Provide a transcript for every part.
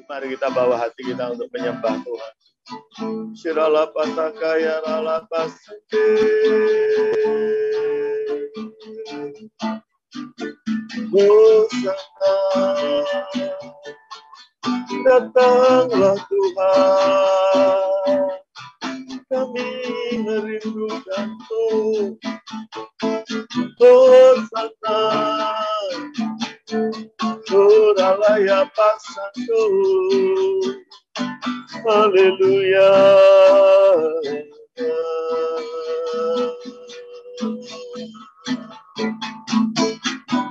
Mari kita bawa hati kita untuk menyembah Tuhan. Shirala patakaya rala pasake. Hosana, datanglah Tuhan, kami merindukan Tuhan. Hosana, Suralaya pasando, haleluya.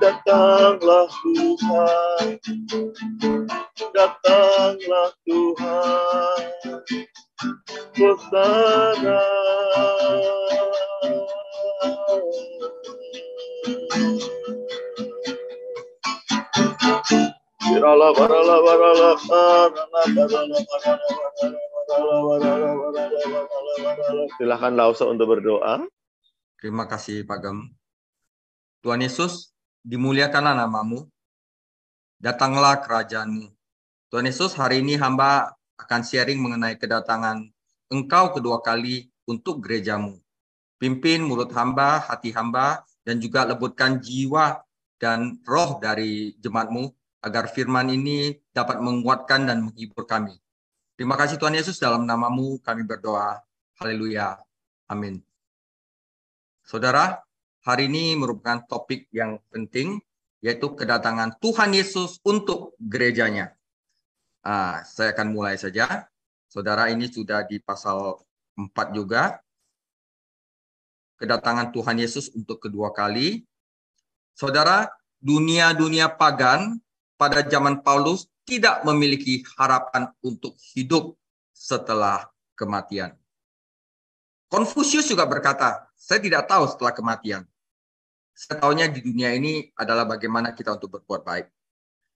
Datanglah Tuhan, datanglah Tuhan, Hosana. Silakan Lausa untuk berdoa. Terima kasih Pak Gem. Tuhan Yesus, dimuliakanlah namamu, datanglah kerajaan-Mu. Tuhan Yesus, hari ini hamba akan sharing mengenai kedatangan Engkau kedua kali untuk gereja-Mu. Pimpin mulut hamba, hati hamba, dan juga lebutkan jiwa dan roh dari jemaat-Mu, agar firman ini dapat menguatkan dan menghibur kami. Terima kasih Tuhan Yesus, dalam namamu kami berdoa. Haleluya. Amin. Saudara, hari ini merupakan topik yang penting, yaitu kedatangan Tuhan Yesus untuk gerejanya. Saya akan mulai saja. Saudara, ini sudah di pasal 4 juga. Kedatangan Tuhan Yesus untuk kedua kali. Saudara, dunia pagan pada zaman Paulus tidak memiliki harapan untuk hidup setelah kematian. Konfusius juga berkata, saya tidak tahu setelah kematian. Saya tahunya di dunia ini adalah bagaimana kita untuk berbuat baik.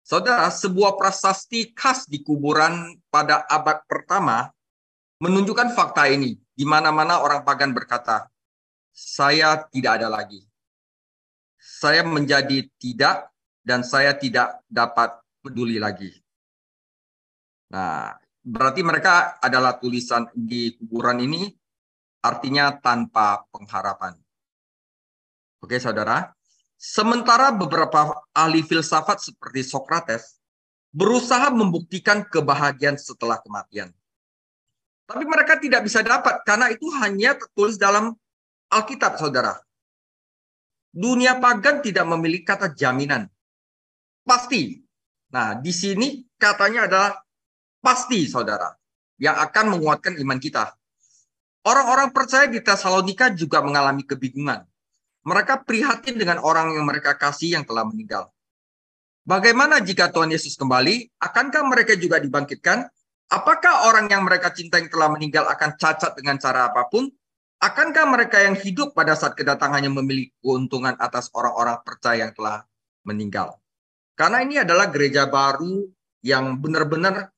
Saudara, sebuah prasasti khas di kuburan pada abad pertama menunjukkan fakta ini. Di mana-mana orang pagan berkata, saya tidak ada lagi. Saya menjadi tidak, dan saya tidak dapat peduli lagi. Nah, berarti mereka adalah tulisan di kuburan ini, artinya tanpa pengharapan. Oke, saudara. Sementara beberapa ahli filsafat seperti Socrates berusaha membuktikan kebahagiaan setelah kematian. Tapi mereka tidak bisa dapat karena itu hanya tertulis dalam Alkitab, saudara. Dunia pagan tidak memiliki kata jaminan. Pasti. Nah, di sini katanya adalah pasti, saudara, yang akan menguatkan iman kita. Orang-orang percaya di Tesalonika juga mengalami kebingungan. Mereka prihatin dengan orang yang mereka kasih yang telah meninggal. Bagaimana jika Tuhan Yesus kembali? Akankah mereka juga dibangkitkan? Apakah orang yang mereka cintai yang telah meninggal akan cacat dengan cara apapun? Akankah mereka yang hidup pada saat kedatangannya memiliki keuntungan atas orang-orang percaya yang telah meninggal? Karena ini adalah gereja baru yang benar-benar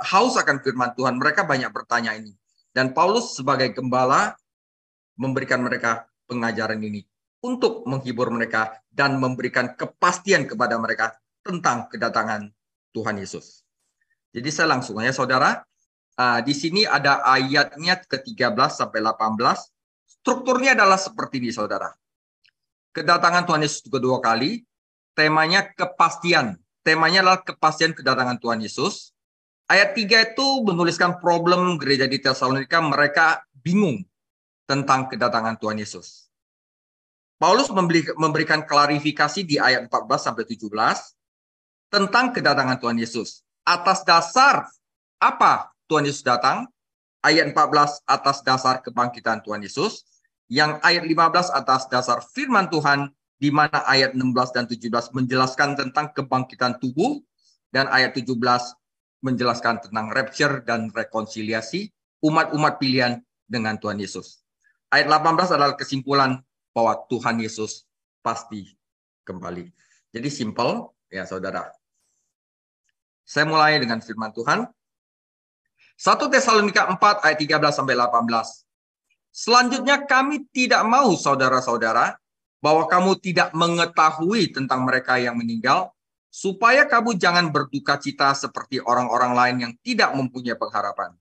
haus akan firman Tuhan. Mereka banyak bertanya ini. Dan Paulus sebagai gembala memberikan mereka pengajaran ini untuk menghibur mereka dan memberikan kepastian kepada mereka tentang kedatangan Tuhan Yesus. Jadi saya langsung aja, saudara. Di sini ada ayatnya ke-13 sampai 18. Strukturnya adalah seperti ini, saudara. Kedatangan Tuhan Yesus kedua kali. Temanya kepastian. Temanya adalah kepastian kedatangan Tuhan Yesus. Ayat 3 itu menuliskan problem gereja di Tesalonika. Mereka bingung tentang kedatangan Tuhan Yesus. Paulus memberikan klarifikasi di ayat 14-17 tentang kedatangan Tuhan Yesus. Atas dasar apa Tuhan Yesus datang? Ayat 14 atas dasar kebangkitan Tuhan Yesus. Yang ayat 15 atas dasar firman Tuhan, di mana ayat 16 dan 17 menjelaskan tentang kebangkitan tubuh, dan ayat 17 menjelaskan tentang rapture dan rekonsiliasi umat-umat pilihan dengan Tuhan Yesus. Ayat 18 adalah kesimpulan bahwa Tuhan Yesus pasti kembali. Jadi simple ya, saudara. Saya mulai dengan firman Tuhan. 1 Tesalonika 4 ayat 13 sampai 18. Selanjutnya kami tidak mau, saudara-saudara, bahwa kamu tidak mengetahui tentang mereka yang meninggal, supaya kamu jangan berduka cita seperti orang-orang lain yang tidak mempunyai pengharapan.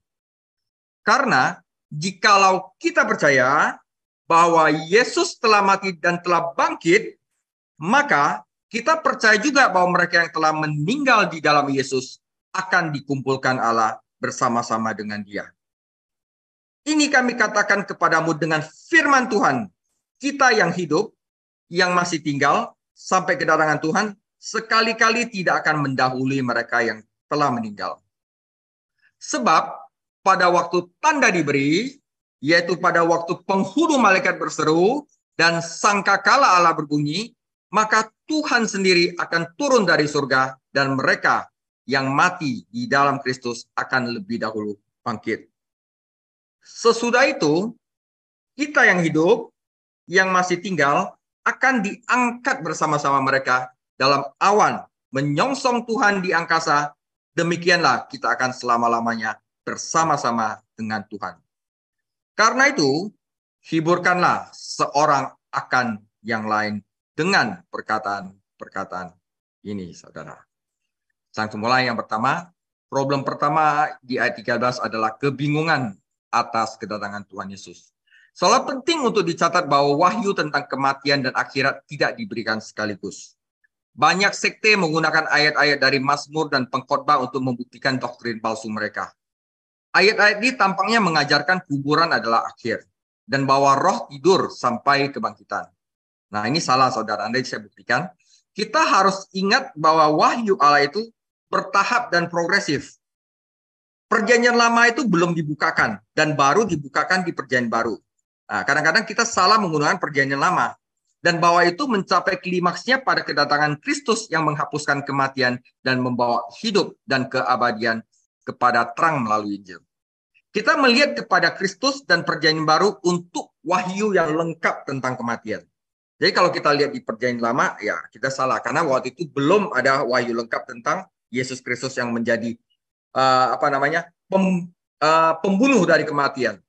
Karena jikalau kita percaya bahwa Yesus telah mati dan telah bangkit, maka kita percaya juga bahwa mereka yang telah meninggal di dalam Yesus akan dikumpulkan Allah bersama-sama dengan Dia. Ini kami katakan kepadamu dengan firman Tuhan, kita yang hidup, yang masih tinggal sampai kedatangan Tuhan, sekali-kali tidak akan mendahului mereka yang telah meninggal. Sebab pada waktu tanda diberi, yaitu pada waktu penghulu malaikat berseru dan sangkakala Allah berbunyi, maka Tuhan sendiri akan turun dari surga dan mereka yang mati di dalam Kristus akan lebih dahulu bangkit. Sesudah itu, kita yang hidup, yang masih tinggal, akan diangkat bersama-sama mereka dalam awan, menyongsong Tuhan di angkasa. Demikianlah kita akan selama-lamanya bersama-sama dengan Tuhan. Karena itu, hiburkanlah seorang akan yang lain dengan perkataan-perkataan ini, saudara. Langsung mulai yang pertama. Problem pertama di ayat 13 adalah kebingungan atas kedatangan Tuhan Yesus. Soal penting untuk dicatat bahwa wahyu tentang kematian dan akhirat tidak diberikan sekaligus. Banyak sekte menggunakan ayat-ayat dari Mazmur dan pengkhotbah untuk membuktikan doktrin palsu mereka. Ayat-ayat ini tampaknya mengajarkan kuburan adalah akhir dan bahwa roh tidur sampai kebangkitan. Nah, ini salah, saudara. Anda saya buktikan. Kita harus ingat bahwa wahyu Allah itu bertahap dan progresif. Perjanjian lama itu belum dibukakan dan baru dibukakan di perjanjian baru. Nah, kadang-kadang kita salah menggunakan perjanjian lama. Dan bahwa itu mencapai klimaksnya pada kedatangan Kristus yang menghapuskan kematian dan membawa hidup dan keabadian kepada terang melalui Injil. Kita melihat kepada Kristus dan perjanjian baru untuk wahyu yang lengkap tentang kematian. Jadi kalau kita lihat di perjanjian lama, ya kita salah. Karena waktu itu belum ada wahyu lengkap tentang Yesus Kristus yang menjadi pembunuh dari kematian.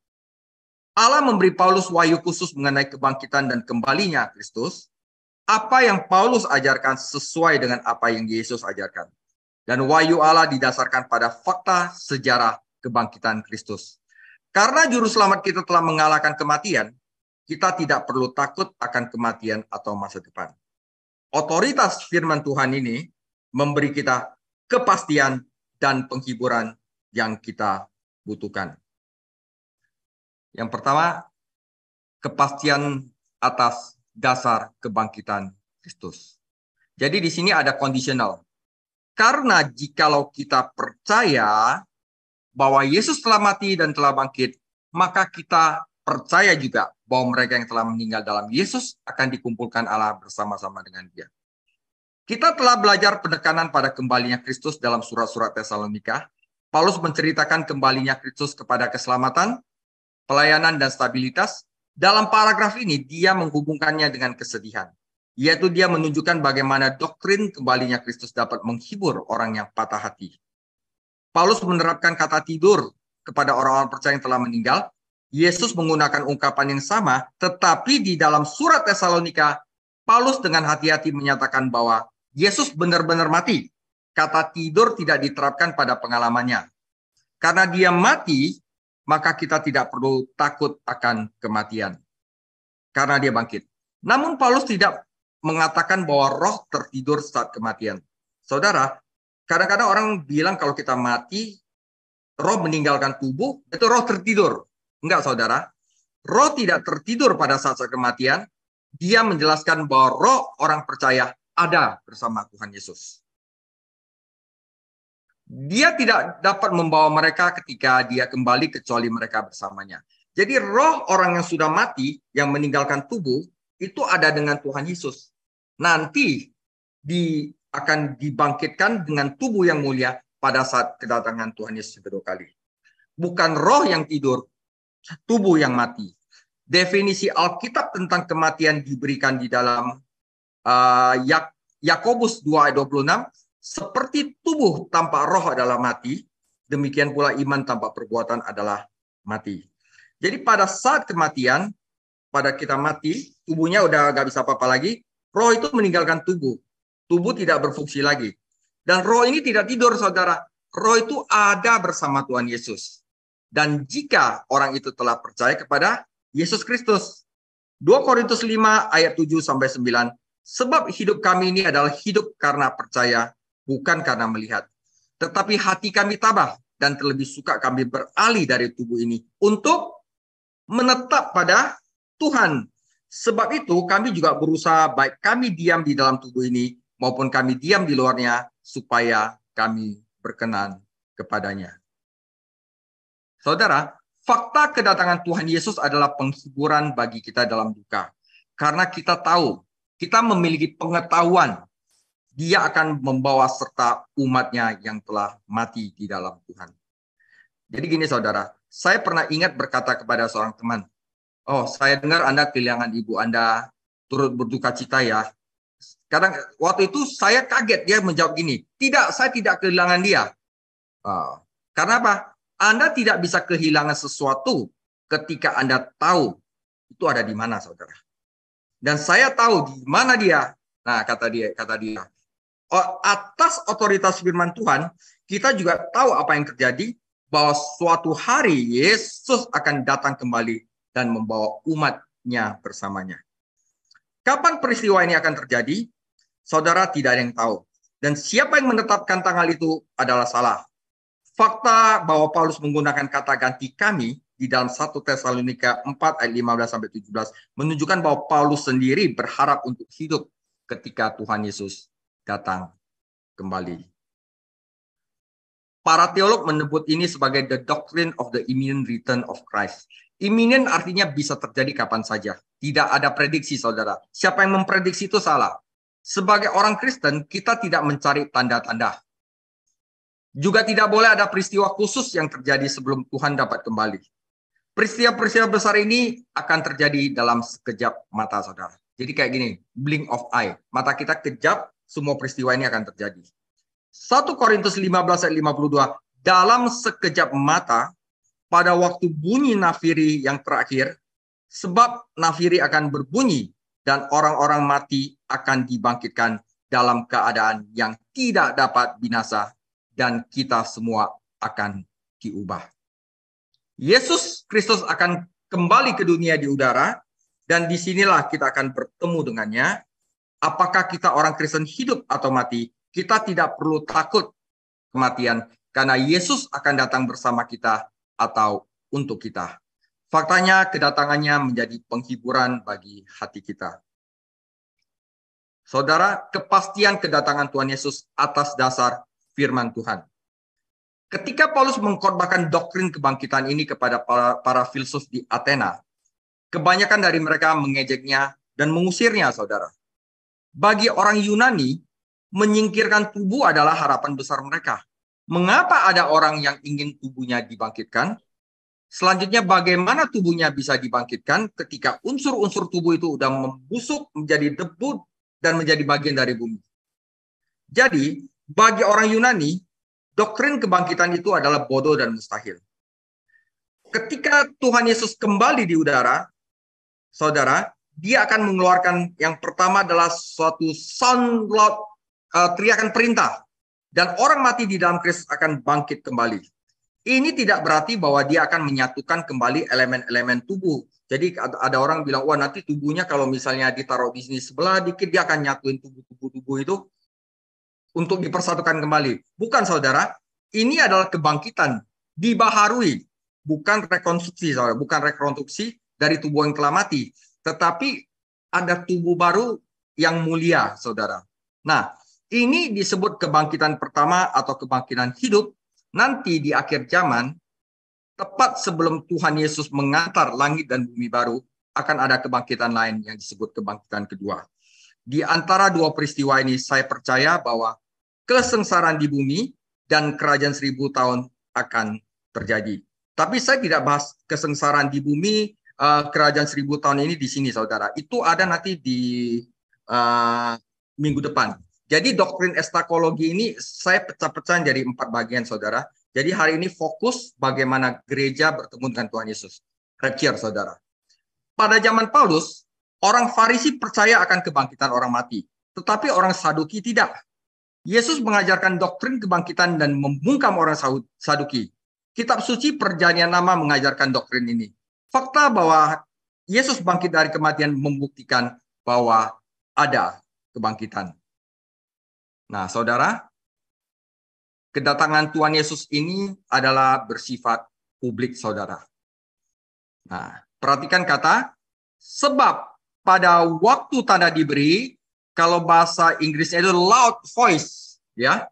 Allah memberi Paulus wahyu khusus mengenai kebangkitan dan kembalinya Kristus. Apa yang Paulus ajarkan sesuai dengan apa yang Yesus ajarkan. Dan wahyu Allah didasarkan pada fakta sejarah kebangkitan Kristus. Karena juru selamat kita telah mengalahkan kematian, kita tidak perlu takut akan kematian atau masa depan. Otoritas firman Tuhan ini memberi kita kepastian dan penghiburan yang kita butuhkan. Yang pertama, kepastian atas dasar kebangkitan Kristus. Jadi di sini ada conditional. Karena jikalau kita percaya bahwa Yesus telah mati dan telah bangkit, maka kita percaya juga bahwa mereka yang telah meninggal dalam Yesus akan dikumpulkan Allah bersama-sama dengan Dia. Kita telah belajar penekanan pada kembalinya Kristus dalam surat-surat Tesalonika. Paulus menceritakan kembalinya Kristus kepada keselamatan, pelayanan, dan stabilitas. Dalam paragraf ini, dia menghubungkannya dengan kesedihan. Yaitu dia menunjukkan bagaimana doktrin kembalinya Kristus dapat menghibur orang yang patah hati. Paulus menerapkan kata tidur kepada orang-orang percaya yang telah meninggal. Yesus menggunakan ungkapan yang sama, tetapi di dalam surat Tesalonika, Paulus dengan hati-hati menyatakan bahwa Yesus benar-benar mati. Kata tidur tidak diterapkan pada pengalamannya. Karena dia mati, maka kita tidak perlu takut akan kematian. Karena dia bangkit. Namun Paulus tidak mengatakan bahwa roh tertidur saat kematian. Saudara, kadang-kadang orang bilang kalau kita mati, roh meninggalkan tubuh, itu roh tertidur. Enggak, saudara. Roh tidak tertidur pada saat kematian. Dia menjelaskan bahwa roh orang percaya ada bersama Tuhan Yesus. Dia tidak dapat membawa mereka ketika dia kembali kecuali mereka bersamanya. Jadi roh orang yang sudah mati, yang meninggalkan tubuh, itu ada dengan Tuhan Yesus. Nanti akan dibangkitkan dengan tubuh yang mulia pada saat kedatangan Tuhan Yesus kedua kali. Bukan roh yang tidur, tubuh yang mati. Definisi Alkitab tentang kematian diberikan di dalam Yakobus 2 ayat 26. Seperti tubuh tanpa roh adalah mati, demikian pula iman tanpa perbuatan adalah mati. Jadi pada saat kematian, pada kita mati, tubuhnya udah gak bisa apa-apa lagi, roh itu meninggalkan tubuh. tubuh tidak berfungsi lagi. Dan roh ini tidak tidur, saudara. Roh itu ada bersama Tuhan Yesus. Dan jika orang itu telah percaya kepada Yesus Kristus. 2 Korintus 5 ayat 7 sampai 9. Sebab hidup kami ini adalah hidup karena percaya, bukan karena melihat. Tetapi hati kami tabah dan terlebih suka kami beralih dari tubuh ini untuk menetap pada Tuhan. Sebab itu kami juga berusaha baik kami diam di dalam tubuh ini maupun kami diam di luarnya supaya kami berkenan kepadanya. Saudara, fakta kedatangan Tuhan Yesus adalah penghiburan bagi kita dalam duka. Karena kita tahu, kita memiliki pengetahuan Dia akan membawa serta umatnya yang telah mati di dalam Tuhan. Jadi gini saudara, saya pernah ingat berkata kepada seorang teman, "Oh, saya dengar Anda kehilangan ibu Anda, turut berduka cita ya." Kadang waktu itu saya kaget, dia menjawab gini, "Tidak, saya tidak kehilangan dia." Karena apa? Anda tidak bisa kehilangan sesuatu ketika Anda tahu itu ada di mana, saudara. Dan saya tahu di mana dia. Nah, kata dia, atas otoritas firman Tuhan, kita juga tahu apa yang terjadi, bahwa suatu hari Yesus akan datang kembali dan membawa umatnya bersamanya. Kapan peristiwa ini akan terjadi? Saudara, tidak ada yang tahu. Dan siapa yang menetapkan tanggal itu adalah salah. Fakta bahwa Paulus menggunakan kata ganti kami di dalam 1 Tesalonika 4 ayat 15-17 menunjukkan bahwa Paulus sendiri berharap untuk hidup ketika Tuhan Yesus datang kembali. Para teolog menyebut ini sebagai the doctrine of the imminent return of Christ. Imminent artinya bisa terjadi kapan saja. Tidak ada prediksi, saudara. Siapa yang memprediksi itu salah. Sebagai orang Kristen, kita tidak mencari tanda-tanda. Juga tidak boleh ada peristiwa khusus yang terjadi sebelum Tuhan dapat kembali. Peristiwa-peristiwa besar ini akan terjadi dalam sekejap mata, saudara. Jadi kayak gini, blink of eye. Mata kita kejap, semua peristiwa ini akan terjadi. 1 Korintus 15 ayat 52, dalam sekejap mata, pada waktu bunyi nafiri yang terakhir, sebab nafiri akan berbunyi, dan orang-orang mati akan dibangkitkan dalam keadaan yang tidak dapat binasa, dan kita semua akan diubah. Yesus Kristus akan kembali ke dunia di udara, dan disinilah kita akan bertemu dengannya. Apakah kita orang Kristen hidup atau mati, kita tidak perlu takut kematian, karena Yesus akan datang bersama kita atau untuk kita. Faktanya kedatangannya menjadi penghiburan bagi hati kita. Saudara, kepastian kedatangan Tuhan Yesus atas dasar firman Tuhan. Ketika Paulus mengkhotbahkan doktrin kebangkitan ini kepada para filsuf di Athena, kebanyakan dari mereka mengejeknya dan mengusirnya, saudara. Bagi orang Yunani, menyingkirkan tubuh adalah harapan besar mereka. Mengapa ada orang yang ingin tubuhnya dibangkitkan? Selanjutnya, bagaimana tubuhnya bisa dibangkitkan ketika unsur-unsur tubuh itu sudah membusuk menjadi debu dan menjadi bagian dari bumi? Jadi, bagi orang Yunani, doktrin kebangkitan itu adalah bodoh dan mustahil. Ketika Tuhan Yesus kembali di udara, saudara, Dia akan mengeluarkan yang pertama adalah suatu sound loud, teriakan perintah. Dan orang mati di dalam Kristus akan bangkit kembali. Ini tidak berarti bahwa Dia akan menyatukan kembali elemen-elemen tubuh. Jadi ada orang bilang, wah nanti tubuhnya kalau misalnya ditaruh di sini sebelah dikit, Dia akan nyatuin tubuh itu untuk dipersatukan kembali. Bukan, saudara. Ini adalah kebangkitan. Dibaharui. Bukan rekonstruksi, saudara. Bukan rekonstruksi dari tubuh yang telah mati. Tetapi ada tubuh baru yang mulia, saudara. Nah, ini disebut kebangkitan pertama atau kebangkitan hidup. Nanti di akhir zaman, tepat sebelum Tuhan Yesus mengantar langit dan bumi baru, akan ada kebangkitan lain yang disebut kebangkitan kedua. Di antara dua peristiwa ini, saya percaya bahwa kesengsaraan di bumi dan kerajaan 1000 tahun akan terjadi. Tapi saya tidak bahas kesengsaraan di bumi, kerajaan 1000 tahun ini di sini, saudara. Itu ada nanti di minggu depan. Jadi doktrin eskatologi ini saya pecah-pecah jadi 4 bagian, saudara. Jadi hari ini fokus bagaimana gereja bertemu dengan Tuhan Yesus. Rapture, saudara. Pada zaman Paulus, orang Farisi percaya akan kebangkitan orang mati. tetapi orang Saduki tidak. Yesus mengajarkan doktrin kebangkitan dan membungkam orang Saduki. Kitab suci Perjanjian Lama mengajarkan doktrin ini. Fakta bahwa Yesus bangkit dari kematian membuktikan bahwa ada kebangkitan. Nah, saudara, kedatangan Tuhan Yesus ini adalah bersifat publik, saudara. Nah, perhatikan kata, sebab pada waktu tanda diberi, kalau bahasa Inggrisnya itu loud voice, ya,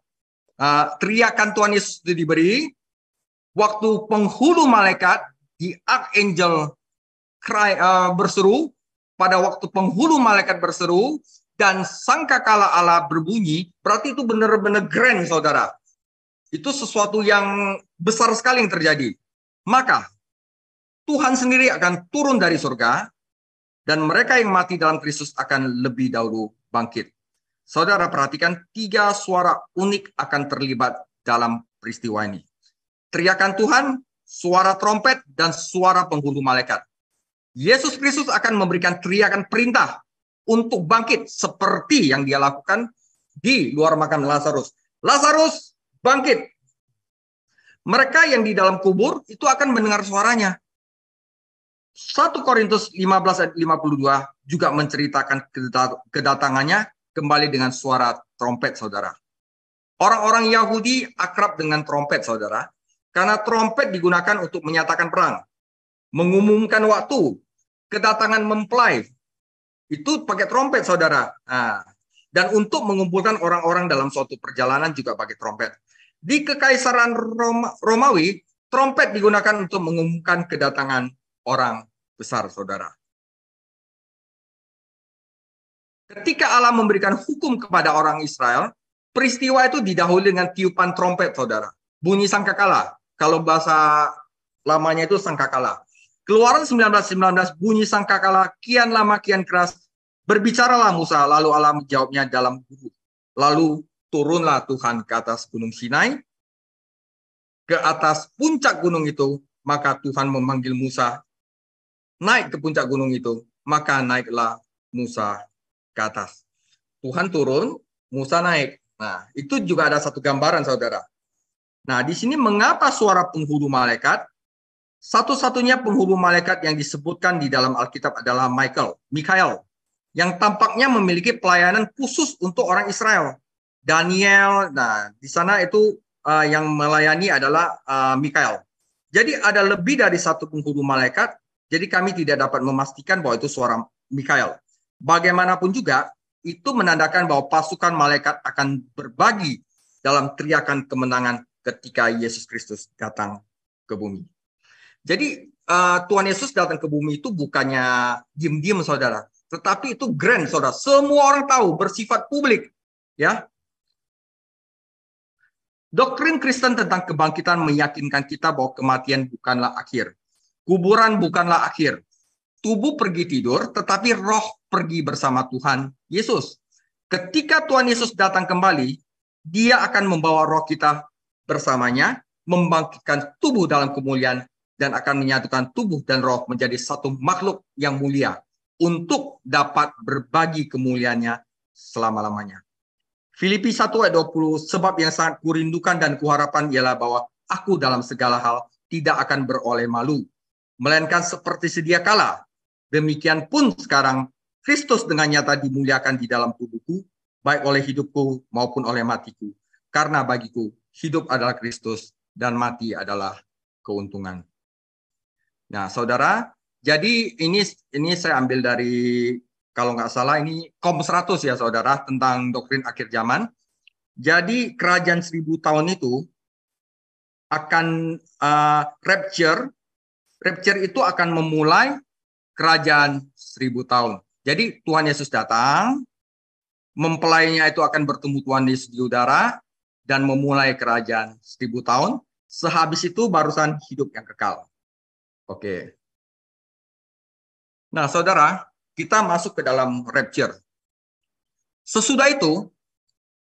teriakan Tuhan Yesus itu diberi, waktu penghulu malaikat, di archangel berseru, pada waktu penghulu malaikat berseru, dan sangkakala Allah berbunyi, berarti itu benar-benar grand, saudara. Itu sesuatu yang besar sekali yang terjadi. Maka, Tuhan sendiri akan turun dari surga, dan mereka yang mati dalam Kristus akan lebih dahulu bangkit. Saudara perhatikan 3 suara unik akan terlibat dalam peristiwa ini. Teriakan Tuhan, suara trompet, dan suara penghulu malaikat. Yesus Kristus akan memberikan teriakan perintah untuk bangkit seperti yang dia lakukan di luar makam Lazarus. Lazarus, bangkit. Mereka yang di dalam kubur itu akan mendengar suaranya. 1 Korintus 15 ayat 52 juga menceritakan kedatangannya kembali dengan suara trompet, saudara. Orang-orang Yahudi akrab dengan trompet, saudara, karena trompet digunakan untuk menyatakan perang, mengumumkan waktu, kedatangan mempelai. Itu pakai trompet, saudara. Nah, dan untuk mengumpulkan orang-orang dalam suatu perjalanan juga pakai trompet. Di Kekaisaran Romawi, trompet digunakan untuk mengumumkan kedatangan orang besar, saudara. Ketika Allah memberikan hukum kepada orang Israel, peristiwa itu didahului dengan tiupan trompet, saudara. Bunyi sangkakala. Kalau bahasa lamanya itu sangkakala. Keluaran 19:19 bunyi sangkakala, kian lama kian keras. Berbicaralah Musa, lalu Allah menjawabnya dalam guru. Lalu turunlah Tuhan ke atas gunung Sinai, ke atas puncak gunung itu, maka Tuhan memanggil Musa naik ke puncak gunung itu, maka naiklah Musa ke atas. Tuhan turun, Musa naik. Nah, itu juga ada satu gambaran, saudara. Nah, di sini mengapa suara penghulu malaikat? Satu-satunya penghulu malaikat yang disebutkan di dalam Alkitab adalah Mikael, yang tampaknya memiliki pelayanan khusus untuk orang Israel. Daniel, nah di sana itu yang melayani adalah Mikael. Jadi ada lebih dari satu penghulu malaikat, jadi kami tidak dapat memastikan bahwa itu suara Mikael. Bagaimanapun juga, itu menandakan bahwa pasukan malaikat akan berbagi dalam teriakan kemenangan ketika Yesus Kristus datang ke bumi. Jadi Tuhan Yesus datang ke bumi itu bukannya diam-diam, saudara, tetapi itu grand, saudara. Semua orang tahu, bersifat publik, ya. Doktrin Kristen tentang kebangkitan meyakinkan kita bahwa kematian bukanlah akhir. Kuburan bukanlah akhir. Tubuh pergi tidur, tetapi roh pergi bersama Tuhan Yesus. Ketika Tuhan Yesus datang kembali, Dia akan membawa roh kita bersamanya, membangkitkan tubuh dalam kemuliaan, dan akan menyatukan tubuh dan roh menjadi satu makhluk yang mulia untuk dapat berbagi kemuliaannya selama-lamanya. Filipi 1 ayat 20, sebab yang sangat kurindukan dan kuharapkan ialah bahwa aku dalam segala hal tidak akan beroleh malu, melainkan seperti sedia kala. Demikian pun sekarang Kristus dengan nyata dimuliakan di dalam tubuhku, baik oleh hidupku maupun oleh matiku. Karena bagiku hidup adalah Kristus dan mati adalah keuntungan. Nah, saudara, jadi ini saya ambil dari, kalau nggak salah ini Kom 100 ya, saudara, tentang doktrin akhir zaman. Jadi kerajaan 1000 tahun itu akan rapture itu akan memulai kerajaan 1000 tahun. Jadi Tuhan Yesus datang, mempelainya itu akan bertemu Tuhan Yesus di udara dan memulai kerajaan 1000 tahun. Sehabis itu barusan hidup yang kekal. Oke. Nah, saudara, kita masuk ke dalam rapture. Sesudah itu,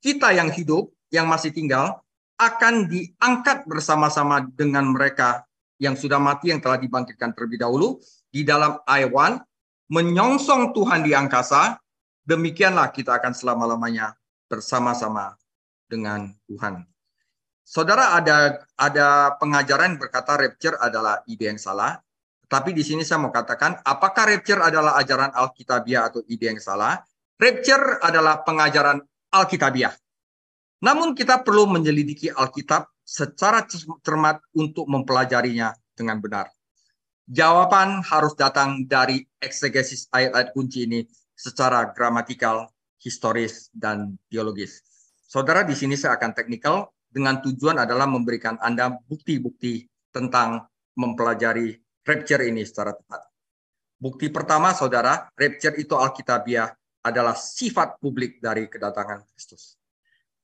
kita yang hidup, yang masih tinggal, akan diangkat bersama-sama dengan mereka yang sudah mati, yang telah dibangkitkan terlebih dahulu, di dalam awan, menyongsong Tuhan di angkasa, Demikianlah kita akan selama-lamanya bersama-sama dengan Tuhan. Saudara, ada pengajaran yang berkata rapture adalah ide yang salah. Tapi di sini saya mau katakan, apakah rapture adalah ajaran Alkitabiah atau ide yang salah? Rapture adalah pengajaran Alkitabiah. Namun kita perlu menyelidiki Alkitab secara cermat untuk mempelajarinya dengan benar. Jawaban harus datang dari eksegesis ayat-ayat kunci ini secara gramatikal, historis, dan teologis. Saudara, di sini saya akan teknikal dengan tujuan adalah memberikan Anda bukti-bukti tentang mempelajari rapture ini secara tepat. Bukti pertama, saudara, rapture itu Alkitabiah adalah sifat publik dari kedatangan Kristus.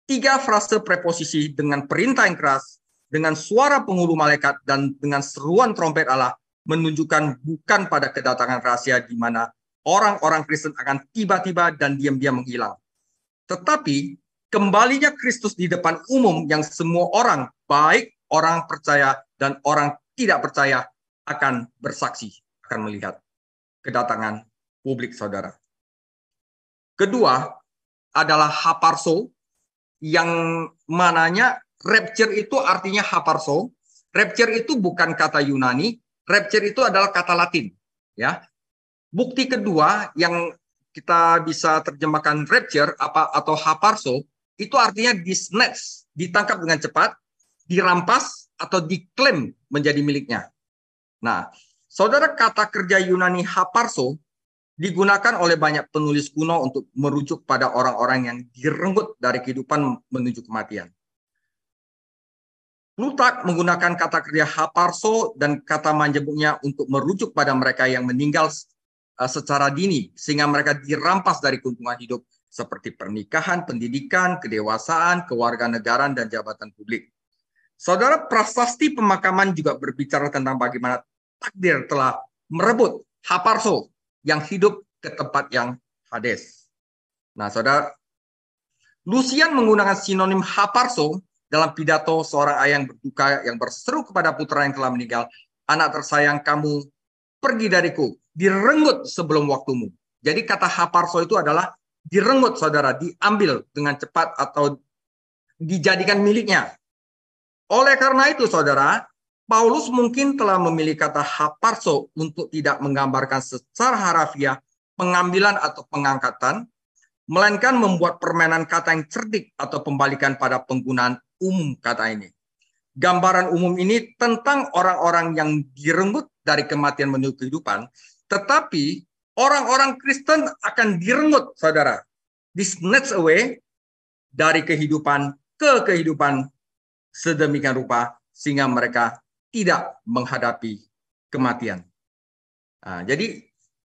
3 frase preposisi dengan perintah yang keras, dengan suara penghulu malaikat, dan dengan seruan trompet Allah menunjukkan bukan pada kedatangan rahasia di mana orang-orang Kristen akan tiba-tiba dan diam-diam menghilang. Tetapi kembalinya Kristus di depan umum yang semua orang, baik orang percaya dan orang tidak percaya, akan bersaksi, akan melihat kedatangan publik, saudara. Kedua adalah haparso, yang mananya rapture itu artinya haparso. Rapture itu bukan kata Yunani, rapture itu adalah kata Latin. Ya. Bukti kedua yang kita bisa terjemahkan rapture atau haparso, itu artinya disnatch, ditangkap dengan cepat, dirampas atau diklaim menjadi miliknya. Nah, saudara, kata kerja Yunani haparso digunakan oleh banyak penulis kuno untuk merujuk pada orang-orang yang direnggut dari kehidupan menuju kematian. Plutarch menggunakan kata kerja haparso dan kata manjebuknya untuk merujuk pada mereka yang meninggal secara dini, sehingga mereka dirampas dari keuntungan hidup seperti pernikahan, pendidikan, kedewasaan, kewarganegaraan, dan jabatan publik. Saudara, prasasti pemakaman juga berbicara tentang bagaimana takdir telah merebut haparso yang hidup ke tempat yang hades. Nah, saudara, Lucian menggunakan sinonim haparso dalam pidato seorang ayah yang berduka yang berseru kepada putra yang telah meninggal, "Anak tersayang, kamu pergi dariku, direnggut sebelum waktumu." Jadi kata haparso itu adalah direnggut, saudara, diambil dengan cepat atau dijadikan miliknya. Oleh karena itu, saudara, Paulus mungkin telah memilih kata haparso untuk tidak menggambarkan secara harafiah pengambilan atau pengangkatan, melainkan membuat permainan kata yang cerdik atau pembalikan pada penggunaan umum kata ini. Gambaran umum ini tentang orang-orang yang direnggut dari kematian menuju kehidupan, tetapi orang-orang Kristen akan direnggut, saudara, disnatch away dari kehidupan ke kehidupan sedemikian rupa sehingga mereka tidak menghadapi kematian. Nah, jadi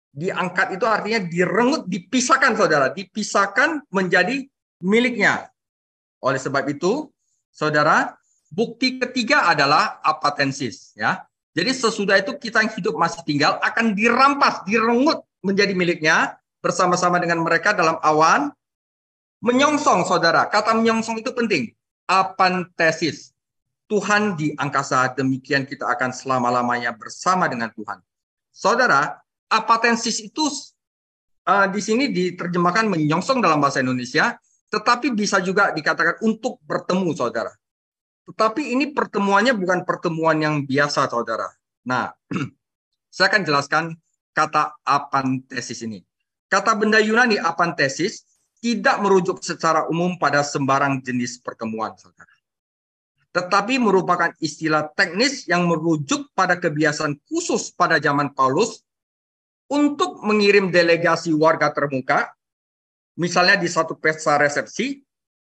diangkat itu artinya direnggut, dipisahkan, saudara, dipisahkan menjadi miliknya. Oleh sebab itu, saudara, bukti ketiga adalah apatensis, ya. Jadi sesudah itu kita yang hidup masih tinggal akan dirampas, direnggut menjadi miliknya bersama-sama dengan mereka dalam awan. Menyongsong, saudara, kata menyongsong itu penting. Apantesis. Tuhan di angkasa, demikian kita akan selama-lamanya bersama dengan Tuhan. Saudara, apatensis itu di sini diterjemahkan menyongsong dalam bahasa Indonesia, tetapi bisa juga dikatakan untuk bertemu, saudara. Tetapi ini pertemuannya bukan pertemuan yang biasa, saudara. Nah, saya akan jelaskan kata apantesis ini. Kata benda Yunani apantesis tidak merujuk secara umum pada sembarang jenis pertemuan, saudara. Tetapi merupakan istilah teknis yang merujuk pada kebiasaan khusus pada zaman Paulus untuk mengirim delegasi warga termuka, misalnya di satu pesta resepsi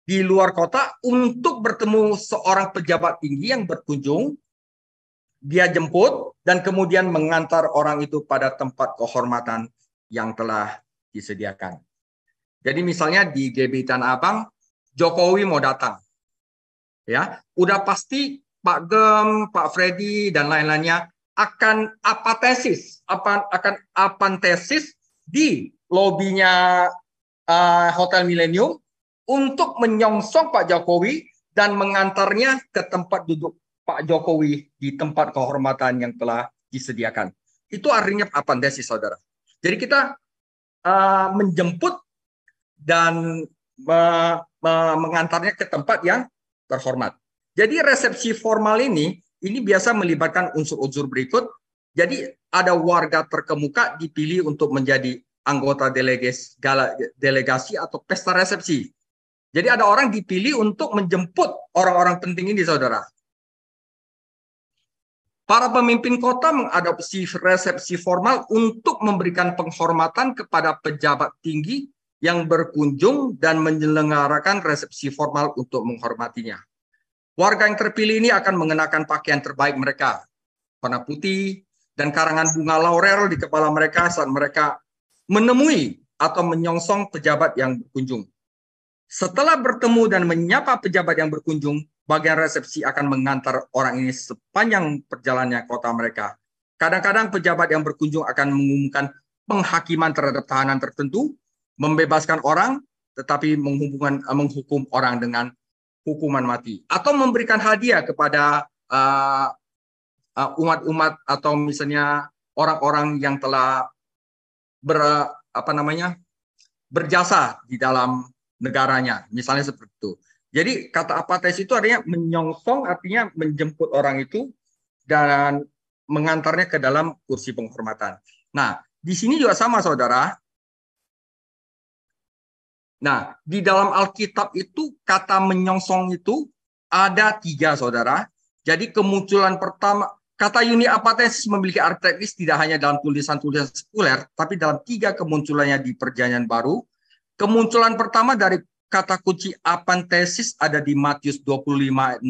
di luar kota, untuk bertemu seorang pejabat tinggi yang berkunjung. Dia jemput dan kemudian mengantar orang itu pada tempat kehormatan yang telah disediakan. Jadi misalnya di GB Tanah Abang, Jokowi mau datang. Ya, udah pasti Pak Gem, Pak Freddy dan lain-lainnya akan apatesis di lobinya Hotel Millennium untuk menyongsong Pak Jokowi dan mengantarnya ke tempat duduk Pak Jokowi di tempat kehormatan yang telah disediakan. Itu artinya apatensis, saudara. Jadi kita menjemput dan mengantarnya ke tempat yang terhormat. Jadi resepsi formal ini biasa melibatkan unsur-unsur berikut. Jadi ada warga terkemuka dipilih untuk menjadi anggota delegasi atau pesta resepsi. Jadi ada orang dipilih untuk menjemput orang-orang penting ini, saudara. Para pemimpin kota mengadopsi resepsi formal untuk memberikan penghormatan kepada pejabat tinggi yang berkunjung dan menyelenggarakan resepsi formal untuk menghormatinya. Warga yang terpilih ini akan mengenakan pakaian terbaik mereka, warna putih, dan karangan bunga laurel di kepala mereka saat mereka menemui atau menyongsong pejabat yang berkunjung. Setelah bertemu dan menyapa pejabat yang berkunjung, bagian resepsi akan mengantar orang ini sepanjang perjalanannya kota mereka. Kadang-kadang pejabat yang berkunjung akan mengumumkan penghakiman terhadap tahanan tertentu, membebaskan orang, tetapi menghukum orang dengan hukuman mati. Atau memberikan hadiah kepada umat-umat atau misalnya orang-orang yang telah berjasa di dalam negaranya, misalnya seperti itu. Jadi kata apates itu artinya menyongsong, artinya menjemput orang itu dan mengantarnya ke dalam kursi penghormatan. Nah, di sini juga sama, saudara. Nah, di dalam Alkitab itu kata menyongsong itu ada 3, saudara. Jadi kemunculan pertama, kata uni apates memiliki arti teknis tidak hanya dalam tulisan-tulisan sekuler, tapi dalam 3 kemunculannya di Perjanjian Baru. Kemunculan pertama dari kata kunci apantesis ada di Matius 25:6,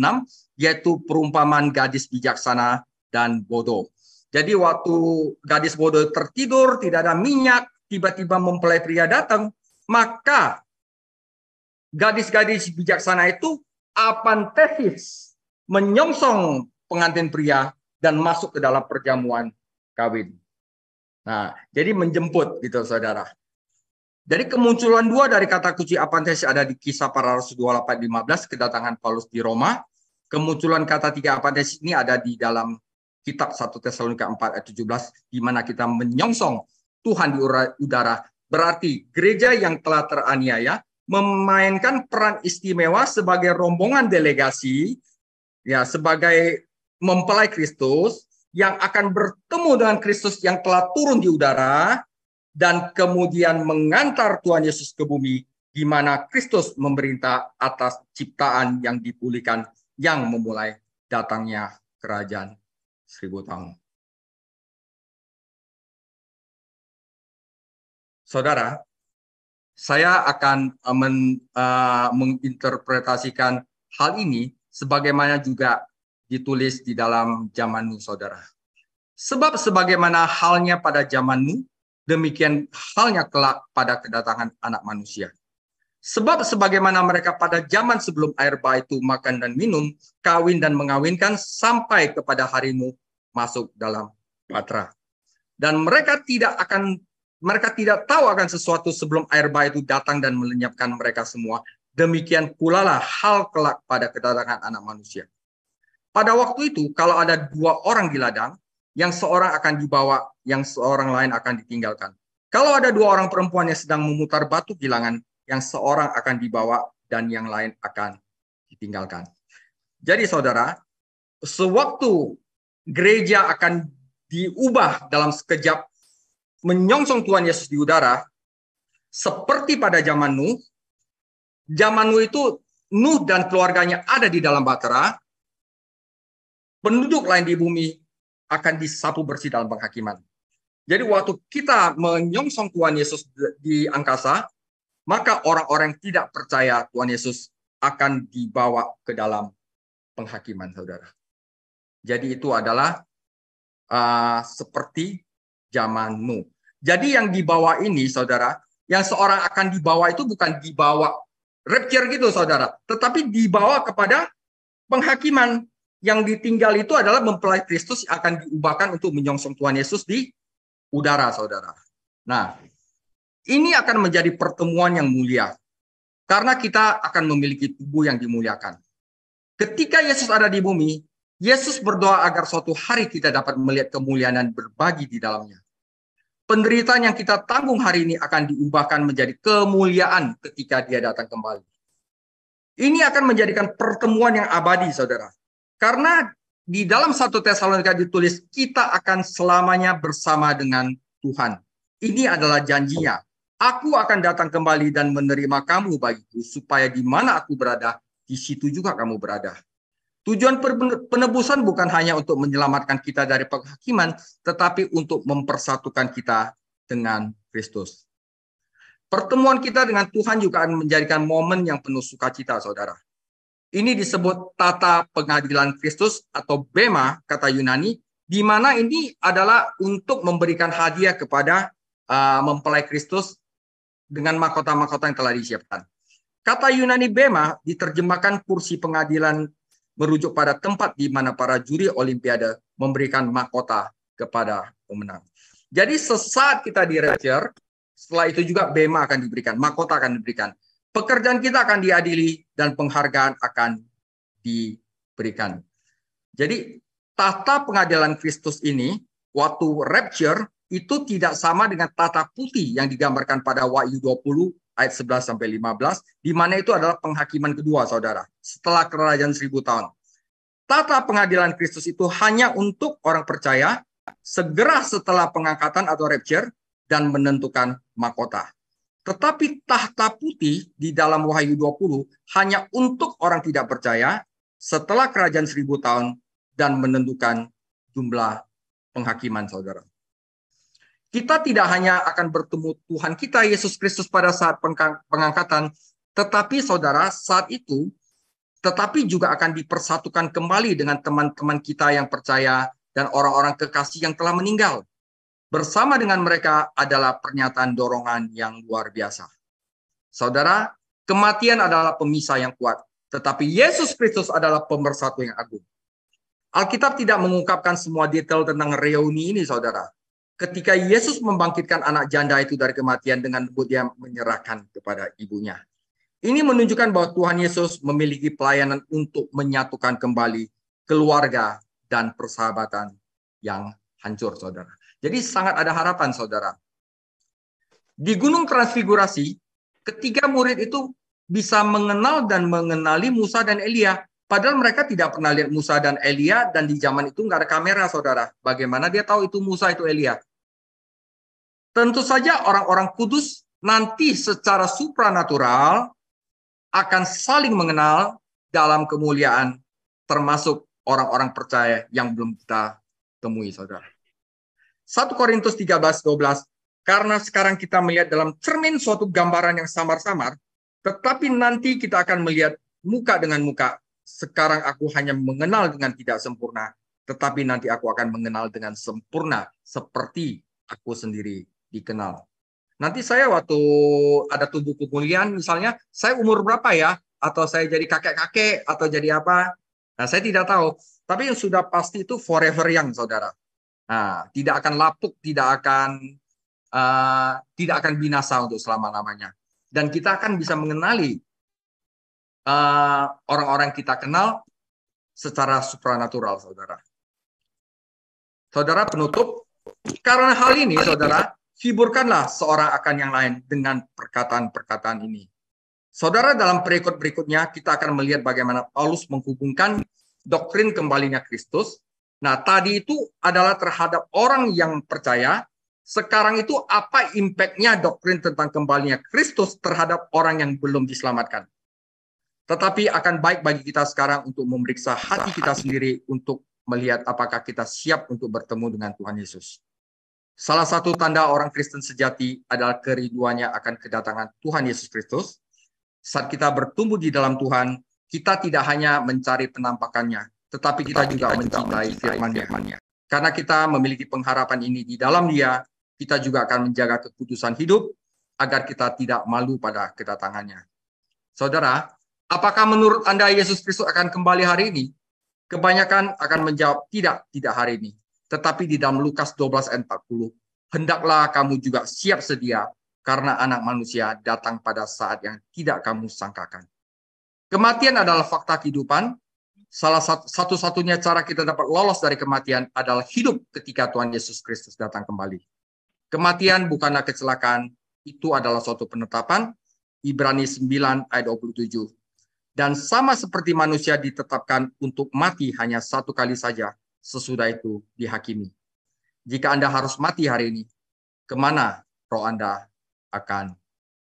yaitu perumpamaan gadis bijaksana dan bodoh. Jadi waktu gadis bodoh tertidur, tidak ada minyak, tiba-tiba mempelai pria datang, maka gadis-gadis bijaksana itu apantesis, menyongsong pengantin pria dan masuk ke dalam perjamuan kawin. Nah, jadi menjemput gitu, saudara. Jadi kemunculan 2 dari kata kunci apantesis ada di Kisah Para Rasul 28:15, kedatangan Paulus di Roma. Kemunculan kata 3 apantesis ini ada di dalam kitab 1 Tesalonika 4:17, di mana kita menyongsong Tuhan di udara. Berarti gereja yang telah teraniaya memainkan peran istimewa sebagai rombongan delegasi, ya, sebagai mempelai Kristus yang akan bertemu dengan Kristus yang telah turun di udara, dan kemudian mengantar Tuhan Yesus ke bumi, di mana Kristus memerintah atas ciptaan yang dipulihkan, yang memulai datangnya kerajaan 1000 tahun. Saudara, saya akan menginterpretasikan hal ini sebagaimana juga ditulis di dalam zaman Nuh, saudara. Sebab sebagaimana halnya pada zaman Nuh, demikian halnya kelak pada kedatangan Anak Manusia. Sebab sebagaimana mereka pada zaman sebelum air bah itu makan dan minum, kawin dan mengawinkan sampai kepada hari Nuh masuk dalam bahtera. Dan mereka tidak tahu akan sesuatu sebelum air bah itu datang dan melenyapkan mereka semua. Demikian pula lah hal kelak pada kedatangan Anak Manusia. Pada waktu itu, kalau ada 2 orang di ladang, yang seorang akan dibawa, yang seorang lain akan ditinggalkan. Kalau ada 2 orang perempuan yang sedang memutar batu bilangan, yang seorang akan dibawa dan yang lain akan ditinggalkan. Jadi saudara, sewaktu gereja akan diubah dalam sekejap, menyongsong Tuhan Yesus di udara, seperti pada zaman Nuh. Zaman Nuh itu, Nuh dan keluarganya ada di dalam bahtera, penduduk lain di bumi akan disapu bersih dalam penghakiman. Jadi waktu kita menyongsong Tuhan Yesus di angkasa, maka orang-orang yang tidak percaya Tuhan Yesus akan dibawa ke dalam penghakiman, saudara. Jadi itu adalah seperti zaman Nuh. Jadi yang dibawa ini, saudara, yang seorang akan dibawa itu bukan dibawa rapture gitu, saudara, tetapi dibawa kepada penghakiman. Yang ditinggal itu adalah mempelai Kristus yang akan diubahkan untuk menyongsong Tuhan Yesus di udara, saudara. Nah, ini akan menjadi pertemuan yang mulia. Karena kita akan memiliki tubuh yang dimuliakan. Ketika Yesus ada di bumi, Yesus berdoa agar suatu hari kita dapat melihat kemuliaan dan berbagi di dalamnya. penderitaan yang kita tanggung hari ini akan diubahkan menjadi kemuliaan ketika dia datang kembali. Ini akan menjadikan pertemuan yang abadi, saudara. Karena di dalam 1 Tesalonika ditulis, kita akan selamanya bersama dengan Tuhan. Ini adalah janjinya. Aku akan datang kembali dan menerima kamu bagiku, supaya di mana aku berada, di situ juga kamu berada. Tujuan penebusan bukan hanya untuk menyelamatkan kita dari penghakiman, tetapi untuk mempersatukan kita dengan Kristus. Pertemuan kita dengan Tuhan juga akan menjadikan momen yang penuh sukacita, saudara. Ini disebut tata pengadilan Kristus atau bema, kata Yunani, di mana ini adalah untuk memberikan hadiah kepada mempelai Kristus dengan mahkota-mahkota yang telah disiapkan. Kata Yunani bema diterjemahkan kursi pengadilan, merujuk pada tempat di mana para juri olimpiade memberikan mahkota kepada pemenang. Jadi sesaat kita di rapture, setelah itu juga bema akan diberikan, mahkota akan diberikan. Pekerjaan kita akan diadili dan penghargaan akan diberikan. Jadi tata pengadilan Kristus ini waktu rapture itu tidak sama dengan tata putih yang digambarkan pada Wahyu 20 ayat 11 sampai 15, di mana itu adalah penghakiman kedua, saudara, setelah kerajaan 1000 tahun. Tata pengadilan Kristus itu hanya untuk orang percaya segera setelah pengangkatan atau rapture dan menentukan mahkota. Tetapi tahta putih di dalam Wahyu 20 hanya untuk orang tidak percaya setelah kerajaan 1000 tahun dan menentukan jumlah penghakiman, saudara. Kita tidak hanya akan bertemu Tuhan kita, Yesus Kristus, pada saat pengangkatan, tetapi saudara, saat itu, tetapi juga akan dipersatukan kembali dengan teman-teman kita yang percaya dan orang-orang kekasih yang telah meninggal. Bersama dengan mereka adalah pernyataan dorongan yang luar biasa. Saudara, kematian adalah pemisah yang kuat, tetapi Yesus Kristus adalah pemersatu yang agung. Alkitab tidak mengungkapkan semua detail tentang reuni ini, saudara. Ketika Yesus membangkitkan anak janda itu dari kematian, dengan lembut dia menyerahkan kepada ibunya. Ini menunjukkan bahwa Tuhan Yesus memiliki pelayanan untuk menyatukan kembali keluarga dan persahabatan yang hancur, saudara. Jadi sangat ada harapan, saudara. Di Gunung Transfigurasi, ketiga murid itu bisa mengenal dan mengenali Musa dan Elia. Padahal mereka tidak pernah lihat Musa dan Elia, dan di zaman itu nggak ada kamera, saudara. Bagaimana dia tahu itu Musa, itu Elia? Tentu saja orang-orang kudus nanti secara supranatural akan saling mengenal dalam kemuliaan, termasuk orang-orang percaya yang belum kita temui, saudara. 1 Korintus 13:12, karena sekarang kita melihat dalam cermin suatu gambaran yang samar-samar, tetapi nanti kita akan melihat muka dengan muka. Sekarang aku hanya mengenal dengan tidak sempurna, tetapi nanti aku akan mengenal dengan sempurna, seperti aku sendiri dikenal. Nanti saya waktu ada tubuh pemulihan, misalnya, saya umur berapa ya? Atau saya jadi kakek-kakek, atau jadi apa? Nah, saya tidak tahu. Tapi yang sudah pasti itu forever young, saudara. Nah, tidak akan lapuk, tidak akan binasa untuk selama-lamanya. Dan kita akan bisa mengenali orang-orang kita kenal secara supranatural, saudara. Saudara, penutup, karena hal ini, saudara, hiburkanlah seorang akan yang lain dengan perkataan-perkataan ini. Saudara, dalam perikop berikutnya kita akan melihat bagaimana Paulus menghubungkan doktrin kembalinya Kristus. Nah, tadi itu adalah terhadap orang yang percaya. Sekarang itu apa impact-nya doktrin tentang kembalinya Kristus terhadap orang yang belum diselamatkan. Tetapi akan baik bagi kita sekarang untuk memeriksa hati kita sendiri untuk melihat apakah kita siap untuk bertemu dengan Tuhan Yesus. Salah satu tanda orang Kristen sejati adalah kerinduannya akan kedatangan Tuhan Yesus Kristus. Saat kita bertumbuh di dalam Tuhan, kita tidak hanya mencari penampakannya, tetapi kita juga mencintai firman-Nya. Karena kita memiliki pengharapan ini di dalam Dia, kita juga akan menjaga kekudusan hidup agar kita tidak malu pada kedatangannya. Saudara, apakah menurut Anda Yesus Kristus akan kembali hari ini? Kebanyakan akan menjawab tidak hari ini. Tetapi di dalam Lukas 12 ayat 40, hendaklah kamu juga siap sedia, karena anak manusia datang pada saat yang tidak kamu sangkakan. Kematian adalah fakta kehidupan. Salah satu-satunya cara kita dapat lolos dari kematian adalah hidup ketika Tuhan Yesus Kristus datang kembali. Kematian bukanlah kecelakaan, itu adalah suatu penetapan. Ibrani 9 ayat 27. Dan sama seperti manusia ditetapkan untuk mati hanya satu kali saja, sesudah itu dihakimi. Jika Anda harus mati hari ini, kemana roh Anda akan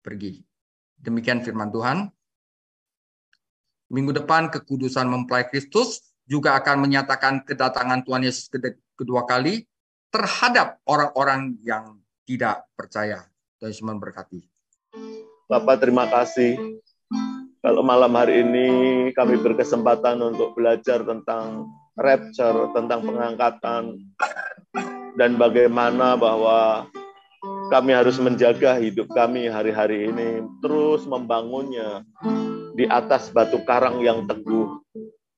pergi? Demikian firman Tuhan. Minggu depan kekudusan mempelai Kristus juga akan menyatakan kedatangan Tuhan Yesus kedua kali terhadap orang-orang yang tidak percaya. Tuhan Yesus memberkati. Bapak, terima kasih. Kalau malam hari ini kami berkesempatan untuk belajar tentang rapture, tentang pengangkatan, dan bagaimana bahwa kami harus menjaga hidup kami hari-hari ini, terus membangunnya di atas batu karang yang teguh,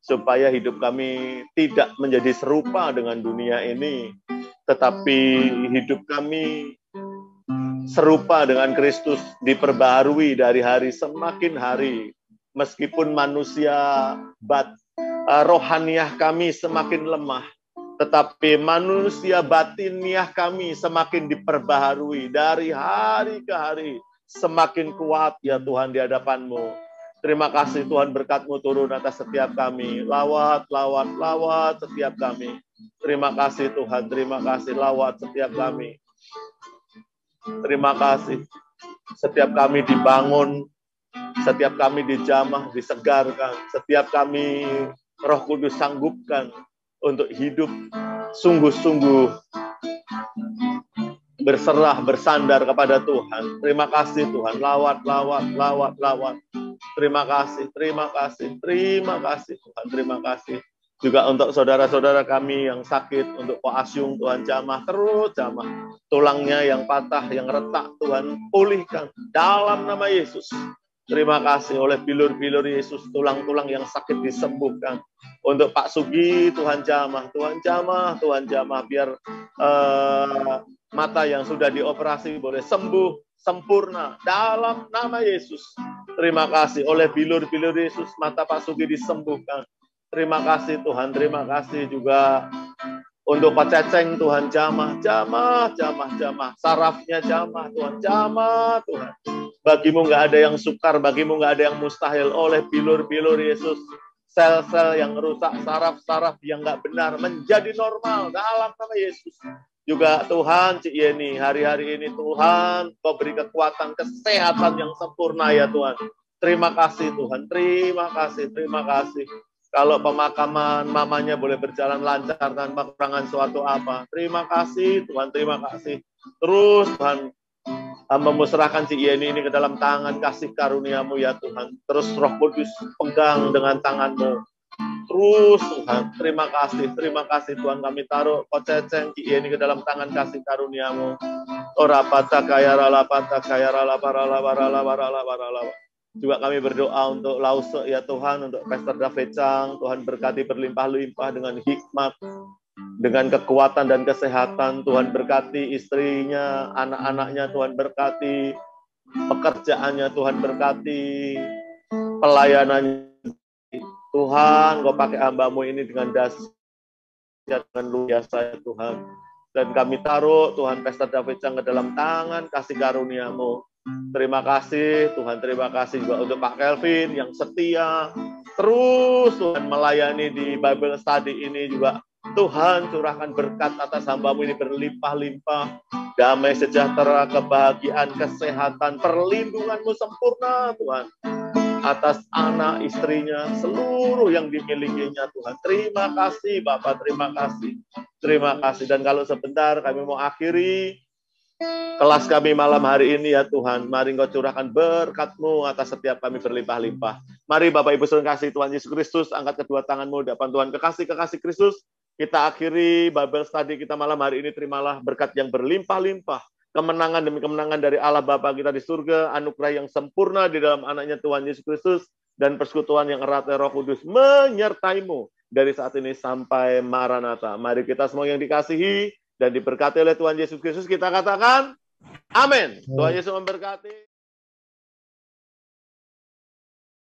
supaya hidup kami tidak menjadi serupa dengan dunia ini, tetapi hidup kami serupa dengan Kristus, diperbaharui dari hari semakin hari. Meskipun manusia rohaniah kami semakin lemah, tetapi manusia batiniah kami semakin diperbaharui dari hari ke hari. Semakin kuat ya Tuhan di hadapan-Mu. Terima kasih Tuhan, berkat-Mu turun atas setiap kami. Lawat setiap kami. Terima kasih Tuhan, terima kasih, lawat setiap kami. Terima kasih. Setiap kami dibangun, setiap kami dijamah, disegarkan, setiap kami Roh Kudus sanggupkan untuk hidup sungguh-sungguh berserah, bersandar kepada Tuhan. Terima kasih Tuhan, lawat. Terima kasih Tuhan, terima kasih. Juga untuk saudara-saudara kami yang sakit, untuk Pak Asyung, Tuhan jamah, terus jamah. Tulangnya yang patah, yang retak, Tuhan pulihkan dalam nama Yesus. Terima kasih oleh bilur-bilur Yesus, tulang-tulang yang sakit disembuhkan. Untuk Pak Sugi, Tuhan jamah, biar mata yang sudah dioperasi boleh sembuh, sempurna, dalam nama Yesus. Terima kasih oleh bilur-bilur Yesus, mata Pak Sugi disembuhkan. Terima kasih Tuhan, terima kasih juga untuk Pak Ceceng, Tuhan jamah. Sarafnya jamah, Tuhan jamah, Tuhan. Bagimu nggak ada yang sukar, bagimu nggak ada yang mustahil. Oleh bilur-bilur Yesus, sel-sel yang rusak, saraf-saraf yang nggak benar menjadi normal dalam nama Yesus. Juga Tuhan, Cik Yeni, hari-hari ini Tuhan, Kau beri kekuatan, kesehatan yang sempurna ya Tuhan. Terima kasih Tuhan, terima kasih. Kalau pemakaman mamanya boleh berjalan lancar tanpa kekurangan suatu apa. Terima kasih Tuhan, terima kasih. Terus Tuhan, hamba-Mu serahkan Cik Yeni ini ke dalam tangan kasih karunia-Mu ya Tuhan. Terus Roh Kudus pegang dengan tangan-Mu. Terus Tuhan, terima kasih Tuhan, kami taruh Ko Ceceng Cik Yeni ke dalam tangan kasih karunia-Mu. Ora pata kaya rala barala. Juga kami berdoa untuk Lause ya Tuhan, untuk Pastor David Chang, Tuhan berkati berlimpah-limpah dengan hikmat, dengan kekuatan dan kesehatan. Tuhan berkati istrinya, anak-anaknya, Tuhan berkati pekerjaannya, Tuhan berkati pelayanannya. Tuhan, Kau pakai hamba-Mu ini dengan dahsyat, dengan luar biasa ya Tuhan. Dan kami taruh Tuhan Pastor David Chang ke dalam tangan kasih karunia-Mu. Terima kasih Tuhan, terima kasih juga untuk Pak Kelvin yang setia terus Tuhan melayani di Bible Study ini juga. Tuhan curahkan berkat atas hamba-Mu ini berlimpah-limpah, damai sejahtera, kebahagiaan, kesehatan, perlindungan-Mu sempurna Tuhan atas anak, istrinya, seluruh yang dimilikinya Tuhan. Terima kasih Bapak, terima kasih. Dan kalau sebentar kami mau akhiri kelas kami malam hari ini ya Tuhan, mari Engkau curahkan berkat-Mu atas setiap kami berlimpah-limpah. Mari Bapak Ibu saudara kasih Tuhan Yesus Kristus, angkat kedua tanganmu depan Tuhan, kekasih Kristus. Kita akhiri Bible Study kita malam hari ini, terimalah berkat yang berlimpah-limpah, kemenangan demi kemenangan dari Allah Bapa kita di surga, anugerah yang sempurna di dalam anaknya Tuhan Yesus Kristus, dan persekutuan yang erat Roh Kudus menyertai-Mu dari saat ini sampai Maranatha. Mari kita semua yang dikasihi dan diberkati oleh Tuhan Yesus Kristus, kita katakan amin. Tuhan Yesus memberkati.